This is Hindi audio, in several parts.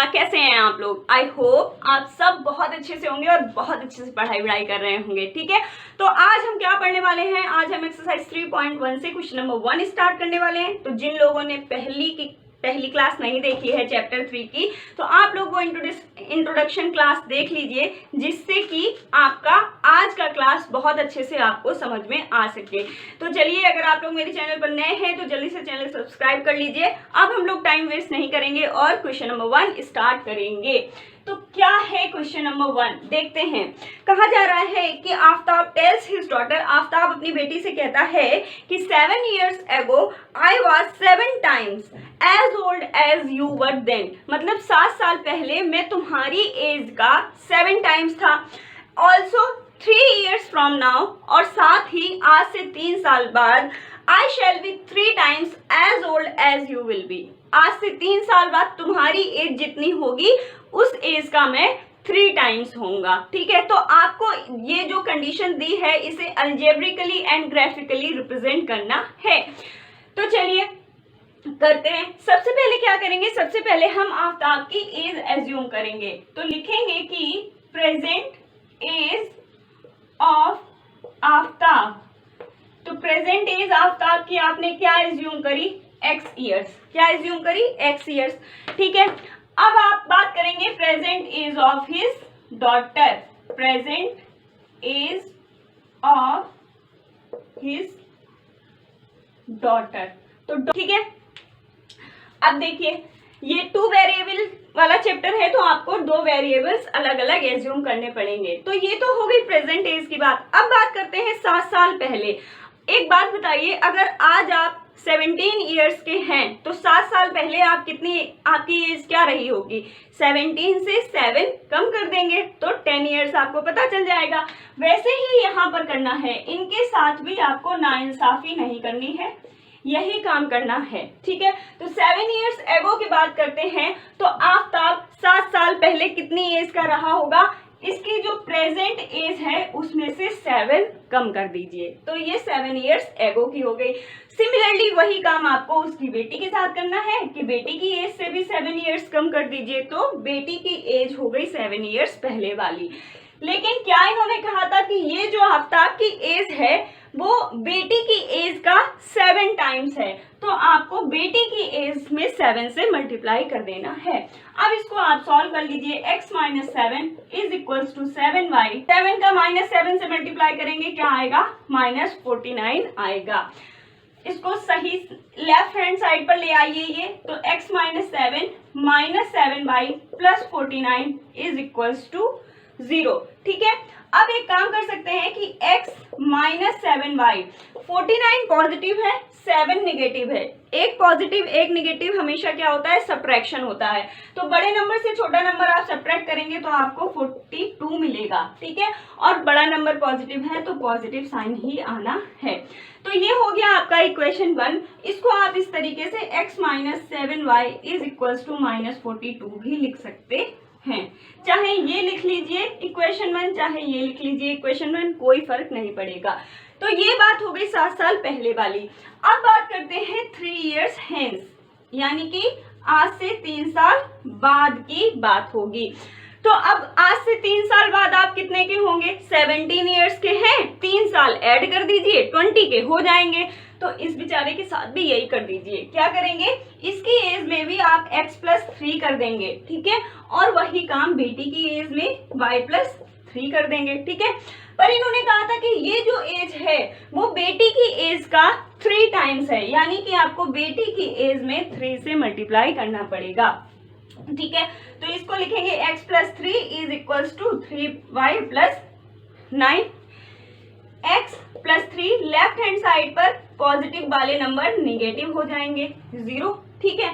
कैसे हैं आप लोग? आई होप आप सब बहुत अच्छे से होंगे और बहुत अच्छे से पढ़ाई कर रहे होंगे। ठीक है, तो आज हम क्या पढ़ने वाले हैं? आज हम एक्सरसाइज 3.1 से क्वेश्चन नंबर 1 स्टार्ट करने वाले हैं। तो जिन लोगों ने पहली क्लास नहीं देखी है चैप्टर 3 की, तो आप लोग वो इंट्रोडक्शन क्लास देख लीजिए, जिससे कि आपका आज का क्लास बहुत अच्छे से आपको समझ में आ सके। तो चलिए, अगर आप लोग मेरे चैनल पर नए हैं तो जल्दी से चैनल सब्सक्राइब कर लीजिए। अब हम लोग टाइम वेस्ट नहीं करेंगे और क्वेश्चन नंबर 1 स्टार्ट करेंगे। तो क्या है क्वेश्चन नंबर 1? देखते हैं। कहा जा रहा है कि Aftab tales his daughter, Aftab अपनी बेटी से कहता है कि 7 years ago I was 7 times as old as you were then। मतलब 7 साल पहले मैं तुम्हारी एज का 7 टाइम्स था। ऑल्सो 3 years from now, और साथ ही आज से 3 साल बाद I shall be 3 times as old as you will be। आज से 3 साल बाद तुम्हारी एज जितनी होगी उस एज का मैं 3 टाइम्स होऊंगा। ठीक है, तो आपको ये जो कंडीशन दी है इसे अलजेब्रिकली एंड ग्राफिकली रिप्रेजेंट करना है। तो चलिए करते हैं। सबसे पहले क्या करेंगे? सबसे पहले हम आफ्ताब की एज एज्यूम करेंगे। तो लिखेंगे कि प्रेजेंट एज ऑफ आफ्ताब। तो प्रेजेंट एज आफ्ताब की आपने क्या एज्यूम करी? x years. क्या एज्यूम करी? x years. ठीक है, अब आप बात करेंगे present age of his daughter. Present age of his daughter. तो ठीक है, अब देखिए ये 2 वेरिएबल वाला चैप्टर है, तो आपको 2 वेरिएबल्स अलग अलग एज्यूम करने पड़ेंगे। तो ये तो हो गई प्रेजेंट एज की बात। अब बात करते हैं 7 साल पहले। एक बात बताइए, अगर आज आप 17 ईयर्स के हैं तो 7 साल पहले आप आपकी एज क्या रही होगी? 17 से 7 कम कर देंगे तो 10 ईयर्स आपको पता चल जाएगा। वैसे ही यहाँ पर करना है, इनके साथ भी आपको नाइंसाफी नहीं करनी है, यही काम करना है। ठीक है, तो 7 years ago की बात करते हैं, तो आफ्ताब 7 साल पहले कितनी एज का रहा होगा? इसकी जो प्रेजेंट एज है उसमें से 7 कम कर दीजिए, तो ये 7 years ago की हो गई। सिमिलरली वही काम आपको उसकी बेटी के साथ करना है कि बेटी की एज से भी 7 years कम कर दीजिए, तो बेटी की एज हो गई 7 years पहले वाली। लेकिन क्या इन्होंने कहा था कि ये जो आफ्ताब की एज है वो बेटी की एज का 7 टाइम्स है, तो आपको बेटी की एज में 7 से मल्टीप्लाई कर देना है। अब इसको आप सॉल्व कर लीजिए। x - 7 is equal to 7y। 7 का -7 से मल्टीप्लाई करेंगे, क्या आएगा? -49 आएगा। इसको सही लेफ्ट हैंड साइड पर ले आइए ये। तो x - 7 - 7y + 49 is equal to 0। ठीक है, अब एक काम कर सकते हैं कि x - 7y, 49 पॉजिटिव है, 7 नेगेटिव है। एक पॉजिटिव एक नेगेटिव हमेशा क्या होता है? सब्ट्रैक्शन होता है। तो बड़े नंबर से छोटा नंबर आप सब्ट्रैक्ट करेंगे तो आपको 42 मिलेगा। ठीक है, और बड़ा नंबर पॉजिटिव है तो पॉजिटिव साइन ही आना है। तो ये हो गया आपका इक्वेशन 1। इसको आप इस तरीके से x - 7y is equal to -42 भी लिख सकते हैं। चाहे ये लिख लीजिए इक्वेशन 1, चाहे ये लिख लीजिए इक्वेशन 1, कोई फर्क नहीं पड़ेगा। तो ये बात हो गई 7 साल पहले वाली। अब बात करते हैं 3 years hence, यानी कि आज से 3 साल बाद की बात होगी। तो अब आज से 3 साल बाद आप कितने के होंगे? 17 years के हैं, 3 साल ऐड कर दीजिए, 20 के हो जाएंगे। तो इस बेचारे के साथ भी यही कर दीजिए। क्या करेंगे? इसकी एज में भी आप x + 3 कर देंगे। ठीक है, और वही काम बेटी की एज में y + 3 कर देंगे। ठीक है, पर इन्होंने कहा था कि ये जो एज है वो बेटी की एज का 3 टाइम्स है, यानी कि आपको बेटी की एज में 3 से मल्टीप्लाई करना पड़ेगा। ठीक है, तो इसको लिखेंगे x + 3 is equal to 3y + 9। x + 3 left hand side पर पॉजिटिव वाले नंबर निगेटिव हो जाएंगे, 0। ठीक है,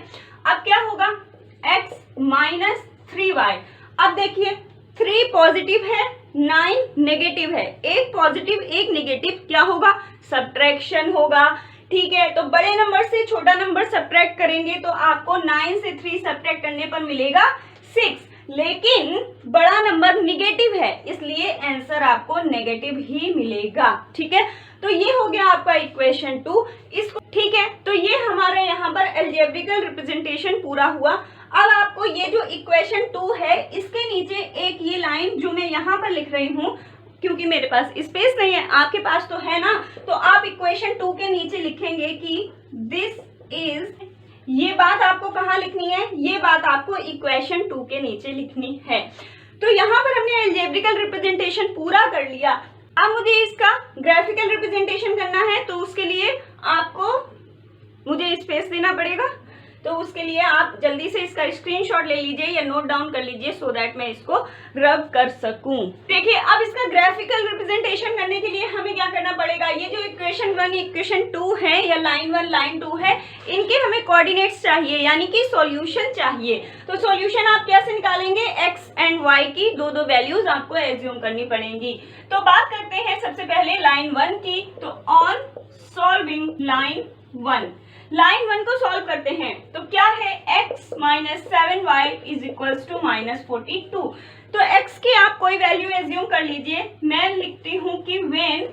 अब क्या होगा? x - 3y। अब देखिए 3 पॉजिटिव है, 9 नेगेटिव है। एक पॉजिटिव एक नेगेटिव क्या होगा? सब्ट्रैक्शन होगा। ठीक है, तो बड़े नंबर से छोटा नंबर सब्ट्रैक्ट करेंगे तो आपको 9 से 3 सब्ट्रैक्ट करने पर मिलेगा 6, लेकिन बड़ा नंबर निगेटिव है इसलिए आंसर आपको नेगेटिव ही मिलेगा। ठीक है, तो ये हो गया आपका इक्वेशन 2। इसको ठीक है, तो ये हमारे यहाँ पर अलजेब्रिकल रिप्रेजेंटेशन पूरा हुआ। अब आपको ये जो इक्वेशन 2 है इसके नीचे एक ये लाइन जो मैं यहाँ पर लिख रही हूँ, क्योंकि मेरे पास स्पेस नहीं है, आपके पास तो है ना, तो आप इक्वेशन 2 के नीचे लिखेंगे कि दिस इज, ये बात आपको कहाँ लिखनी है, ये बात आपको इक्वेशन 2 के नीचे लिखनी है। तो यहाँ पर हमने अलजेब्रिकल रिप्रेजेंटेशन पूरा कर लिया। अब मुझे इसका ग्राफिकल रिप्रेजेंटेशन करना है, तो उसके लिए आपको मुझे स्पेस देना पड़ेगा। तो उसके लिए आप जल्दी से इसका स्क्रीनशॉट ले लीजिए या नोट डाउन कर लीजिए सो दैट मैं इसको रब कर सकूं। देखिए, अब इसका ग्राफिकल रिप्रेजेंटेशन करने के लिए हमें क्या करना पड़ेगा, ये जो इक्वेशन 1 इक्वेशन 2 है या लाइन 1 लाइन 2 है, इनके हमें कोऑर्डिनेट्स चाहिए, यानी कि सॉल्यूशन चाहिए। तो सॉल्यूशन आप कैसे निकालेंगे, एक्स एंड वाई की दो दो वैल्यूज आपको एज्यूम करनी पड़ेंगी। तो बात करते हैं सबसे पहले लाइन 1 की। तो ऑन सॉल्विंग लाइन 1 को सॉल्व करते हैं, तो क्या है, x minus 7y is equals to minus 42। तो x की आप कोई वैल्यू एज्यूम कर लीजिए। मैं लिखती हूं कि when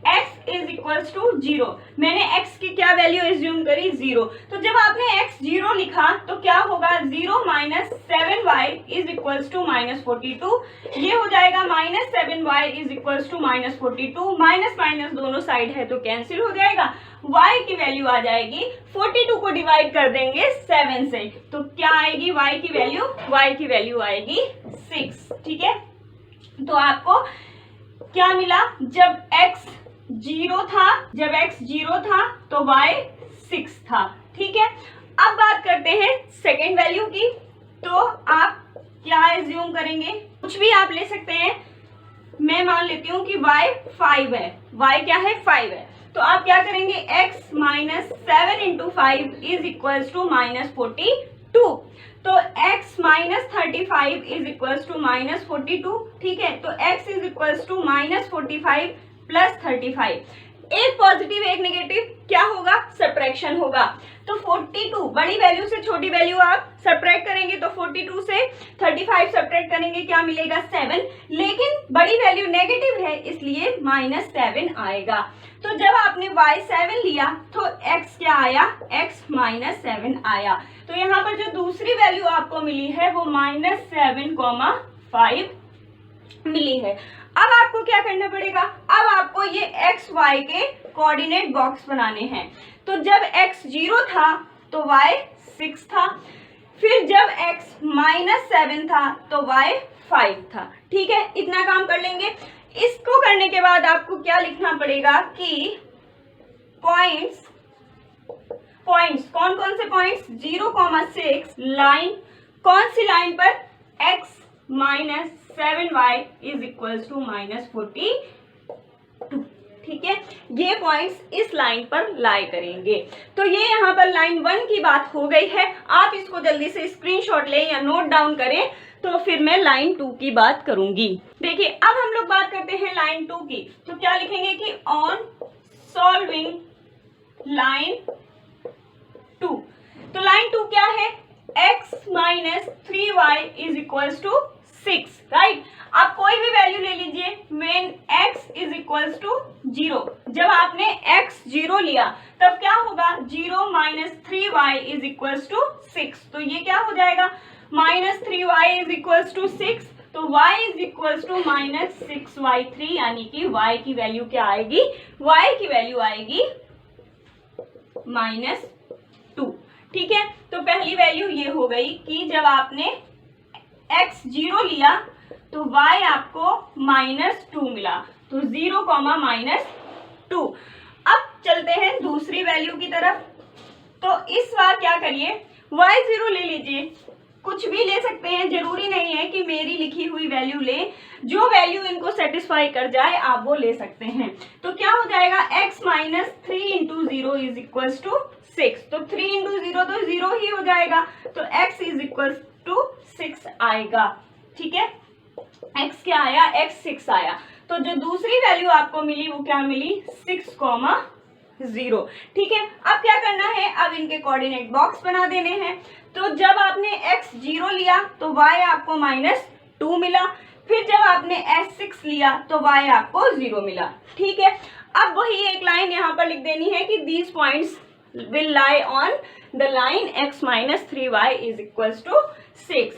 x is equals to 0, मैंने x की क्या वैल्यू एज्यूम करी, 0। तो जब आपने x 0 लिखा तो क्या होगा, 0 minus 7y is equals to minus 42। ये हो जाएगा minus 7y is equals to minus 42, minus minus दोनों साइड है तो कैंसिल हो जाएगा। y की वैल्यू आ जाएगी, 42 को डिवाइड कर देंगे 7 से, तो क्या आएगी y की वैल्यू आएगी 6। ठीक है, तो आपको क्या मिला, जब x 0 था तो y 6 था। ठीक है, अब बात करते हैं सेकेंड वैल्यू की। तो आप क्या एज्यूम करेंगे, कुछ भी आप ले सकते हैं। मैं मान लेती हूँ कि y 5 है, y क्या है, 5 है। तो आप क्या करेंगे, x minus 7 into 5 is equals to minus 42। तो x minus 35 is equals to minus 42। ठीक है, तो x is equals to minus 45 plus 35। एक पॉजिटिव एक नेगेटिव, क्या होगा, सब्ट्रैक्शन होगा। तो 42 बड़ी वैल्यू से छोटी वैल्यू आप सब्ट्रैक्ट करेंगे, तो 42 से 35 सब्ट्रैक्ट करेंगे, क्या मिलेगा, 7। लेकिन बड़ी वैल्यू नेगेटिव है इसलिए माइनस 7 आएगा। तो जब आपने y 7 लिया तो x क्या आया, x माइनस 7 आया। तो यहाँ पर जो दूसरी वैल्यू आपको मिली है वो माइनस 7,5 मिली है। अब आपको क्या करना पड़ेगा, अब आपको ये x y के कोऑर्डिनेट बॉक्स बनाने हैं। तो जब x 0 था तो y 6 था, फिर जब x माइनस 7 था तो y 5 था। ठीक है, इतना काम कर लेंगे। इसको करने के बाद आपको क्या लिखना पड़ेगा कि पॉइंट्स कौन कौन से पॉइंट्स, 0,6 लाइन, कौन सी लाइन पर, x minus 7y is equals to minus 42। ठीक है, ये पॉइंट्स इस लाइन पर लाई करेंगे। तो ये यहाँ पर लाइन 1 की बात हो गई है। आप इसको जल्दी से स्क्रीनशॉट लें या नोट डाउन करें, तो फिर मैं लाइन 2 की बात करूंगी। देखिए, अब हम लोग बात करते हैं लाइन 2 की। तो क्या लिखेंगे कि ऑन सॉल्विंग लाइन 2। तो लाइन 2 क्या है, x minus 3y is equals to 6, right. आप कोई भी वैल्यू ले लीजिए, when x is equals to 0। जब आपने x 0 लिया तब क्या होगा, 0 minus 3y is equals to 6। तो ये क्या हो जाएगा, minus 3y is equals to 6। तो y is equals to minus 6y3, यानी कि y की वैल्यू क्या आएगी, y की वैल्यू आएगी माइनस 2। ठीक है, तो पहली वैल्यू ये हो गई कि जब आपने x 0 लिया तो y आपको माइनस 2 मिला, तो 0, माइनस 2। अब चलते हैं दूसरी वैल्यू की तरफ। तो इस बार क्या करिए, y 0 ले लीजिए, कुछ भी ले सकते हैं, जरूरी नहीं है कि मेरी लिखी हुई वैल्यू ले, जो वैल्यू इनको सेटिस्फाई कर जाए आप वो ले सकते हैं। तो क्या हो जाएगा, x minus 3 into 0 is equals to 6। तो 3 इंटू 0 तो 0 ही हो जाएगा, तो x इज इक्वल्स टू 6 आएगा। ठीक है, x क्या आया, x 6 आया। तो जो दूसरी वैल्यू आपको मिली वो क्या मिली, 6,0। ठीक है, अब क्या करना है, अब इनके कोऑर्डिनेट बॉक्स बना देने हैं। तो जब आपने x 0 लिया तो y आपको माइनस 2 मिला, फिर जब आपने s 6 लिया तो y आपको 0 मिला। ठीक है, अब वही एक लाइन यहाँ पर लिख देनी है कि these points will lie on the line x minus 3y is equals to 6।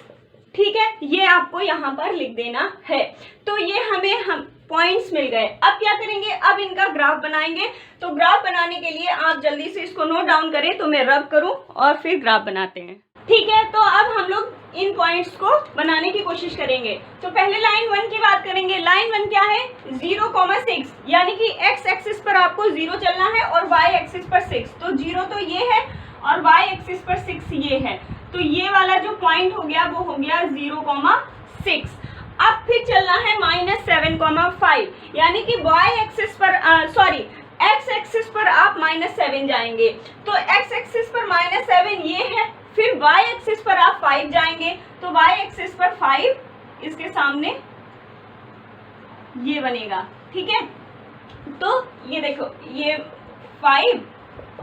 ठीक है, ये आपको यहाँ पर लिख देना है। तो ये हम पॉइंट्स मिल गए। अब क्या करेंगे, अब इनका ग्राफ बनाएंगे। तो ग्राफ बनाने के लिए आप जल्दी से इसको नोट डाउन करें, तो मैं रब करूं और फिर ग्राफ बनाते हैं। ठीक है, तो अब हम लोग इन पॉइंट्स को बनाने की कोशिश करेंगे। तो पहले लाइन 1 की बात करेंगे। लाइन 1 क्या है, 0,6, यानी कि x एक्सिस पर आपको 0 चलना है और y एक्सिस पर 6। तो 0 तो ये है और y एक्सिस पर 6 ये है। तो ये वाला जो पॉइंट हो गया वो हो गया 0,6। अब फिर चलना है -7,5, यानी कि y एक्सिस पर x एक्सिस पर आप -7 जाएंगे। तो x एक्सिस पर -7 ये है, फिर y एक्सिस पर आप 5 जाएंगे। तो y एक्सिस पर 5, इसके सामने ये बनेगा। ठीक है, तो ये देखो, ये 5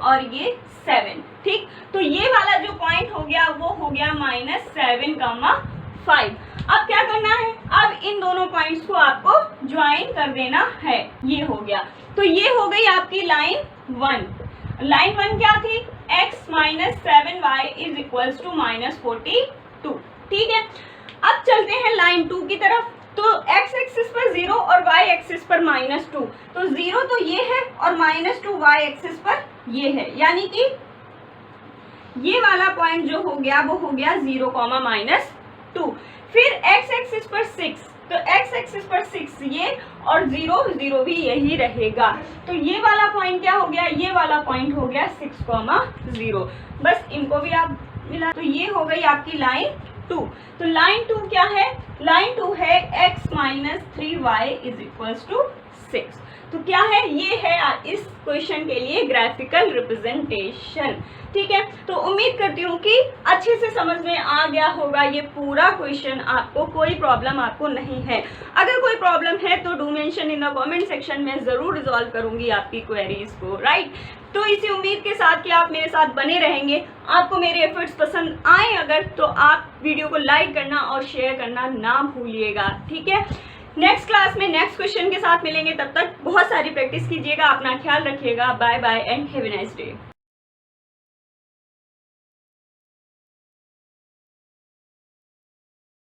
और ये 7। ठीक, तो ये वाला जो पॉइंट हो गया वो हो गया -7,5। अब क्या करना है, अब इन दोनों पॉइंट्स को आपको ज्वाइन कर देना है। ये हो गया, तो ये हो गई आपकी लाइन 1। लाइन 1 क्या थी, x minus 7y is equals to -42। ठीक है, अब चलते हैं लाइन 2 की तरफ। तो x एक्सिस पर 0 और y एक्सिस पर -2। तो 0 तो ये है और -2 y एक्सिस पर ये है, यानी कि ये वाला पॉइंट जो हो गया वो हो गया 0,-2। फिर x एक्सिस पर 6, तो x एक्सिस पर 6 ये और 0 भी यही रहेगा। तो ये वाला पॉइंट क्या हो गया, ये वाला पॉइंट हो गया 6,0। बस इनको भी आप मिला, तो ये हो गई आपकी लाइन 2। तो लाइन 2 क्या है, लाइन 2 है x minus 3y is equals to 6। तो क्या है, ये है इस क्वेश्चन के लिए ग्राफिकल रिप्रेजेंटेशन। ठीक है, तो उम्मीद करती हूँ कि अच्छे से समझ में आ गया होगा ये पूरा क्वेश्चन, आपको कोई प्रॉब्लम आपको नहीं है। अगर कोई प्रॉब्लम है तो do mention in the comment section में, ज़रूर रिजॉल्व करूँगी आपकी क्वेरीज को। राइट, तो इसी उम्मीद के साथ कि आप मेरे साथ बने रहेंगे। आपको मेरे एफर्ट्स पसंद आए अगर, तो आप वीडियो को लाइक करना और शेयर करना ना भूलिएगा। ठीक है, नेक्स्ट क्लास में नेक्स्ट क्वेश्चन के साथ मिलेंगे। तब तक बहुत सारी प्रैक्टिस कीजिएगा, अपना ख्याल रखिएगा। Bye bye and have a nice day.